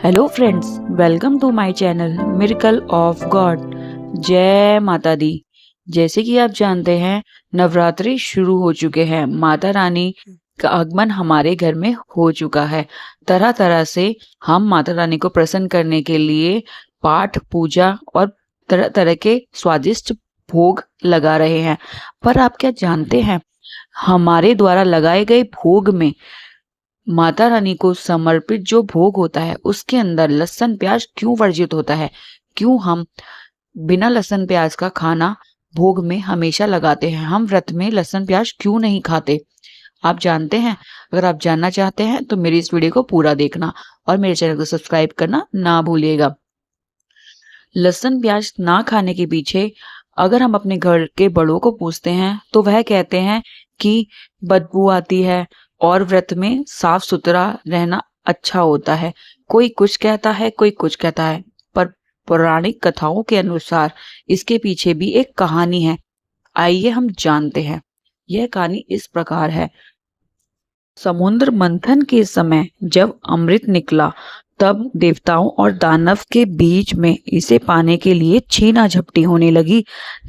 Hello friends, welcome to my channel miracle of God. जय माता दी। जैसे कि आप जानते हैं, नवरात्रि शुरू हो चुके हैं। माता रानी का आगमन हमारे घर में हो चुका है। तरह तरह से हम माता रानी को प्रसन्न करने के लिए पाठ पूजा और तरह तरह के स्वादिष्ट भोग लगा रहे हैं। पर आप क्या जानते हैं, हमारे द्वारा लगाए गए भोग में माता रानी को समर्पित जो भोग होता है उसके अंदर लहसुन प्याज क्यों वर्जित होता है? क्यों हम बिना लहसुन प्याज का खाना भोग में हमेशा लगाते हैं? हम व्रत में लहसुन प्याज क्यों नहीं खाते? आप जानते हैं? अगर आप जानना चाहते हैं तो मेरी इस वीडियो को पूरा देखना और मेरे चैनल को सब्सक्राइब करना ना भूलिएगा। लहसुन प्याज ना खाने के पीछे अगर हम अपने घर के बड़ों को पूछते हैं तो वह कहते हैं कि बदबू आती है और व्रत में साफ सुथरा रहना अच्छा होता है। कोई कुछ कहता है, कोई कुछ कहता है, पर पौराणिक कथाओं के अनुसार इसके पीछे भी एक कहानी है। आइए हम जानते हैं। यह कहानी इस प्रकार है। समुद्र मंथन के समय जब अमृत निकला, तब देवताओं और दानव के बीच में इसे पाने के लिए छीना झपटी होने लगी।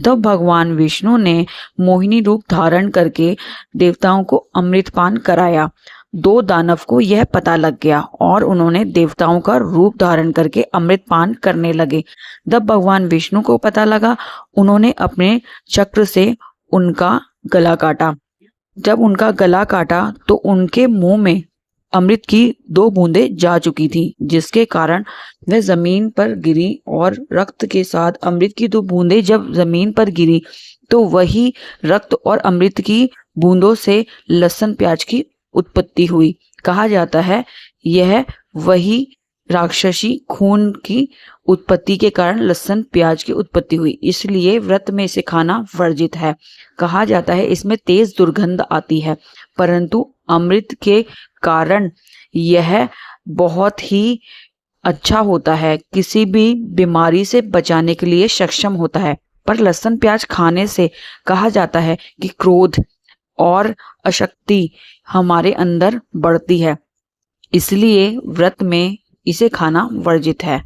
तब भगवान विष्णु ने मोहिनी रूप धारण करके देवताओं को अमृतपान कराया। दो दानव को यह पता लग गया और उन्होंने देवताओं का रूप धारण करके अमृतपान करने लगे। जब भगवान विष्णु को पता लगा, उन्होंने अपने चक्र से उनका गला काटा। जब उनका गला काटा तो उनके मुंह में अमृत की 2 बूंदें जा चुकी थी, जिसके कारण वह जमीन पर गिरी और रक्त के साथ अमृत की 2 बूंदें जब जमीन पर गिरी तो वही रक्त और अमृत की बूंदों से लहसुन प्याज की उत्पत्ति हुई। कहा जाता है यह वही राक्षसी खून की उत्पत्ति के कारण लहसुन प्याज की उत्पत्ति हुई, इसलिए व्रत में इसे खाना वर्जित है। कहा जाता है इसमें तेज दुर्गंध आती है, परंतु अमृत के कारण यह बहुत ही अच्छा होता है, किसी भी बीमारी से बचाने के लिए सक्षम होता है। पर लहसुन प्याज खाने से कहा जाता है कि क्रोध और अशक्ति हमारे अंदर बढ़ती है, इसलिए व्रत में इसे खाना वर्जित है।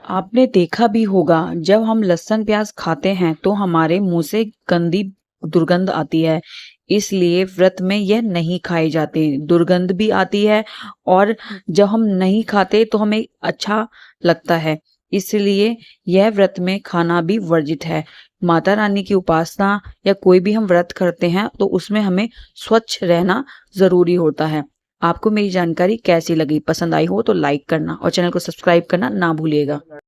आपने देखा भी होगा, जब हम लहसुन प्याज खाते हैं तो हमारे मुंह से गंदी दुर्गंध आती है, इसलिए व्रत में यह नहीं खाए जाते। दुर्गंध भी आती है और जब हम नहीं खाते तो हमें अच्छा लगता है, इसलिए यह व्रत में खाना भी वर्जित है। माता रानी की उपासना या कोई भी हम व्रत करते हैं तो उसमें हमें स्वच्छ रहना जरूरी होता है। आपको मेरी जानकारी कैसी लगी? पसंद आई हो तो लाइक करना और चैनल को सब्सक्राइब करना ना भूलिएगा।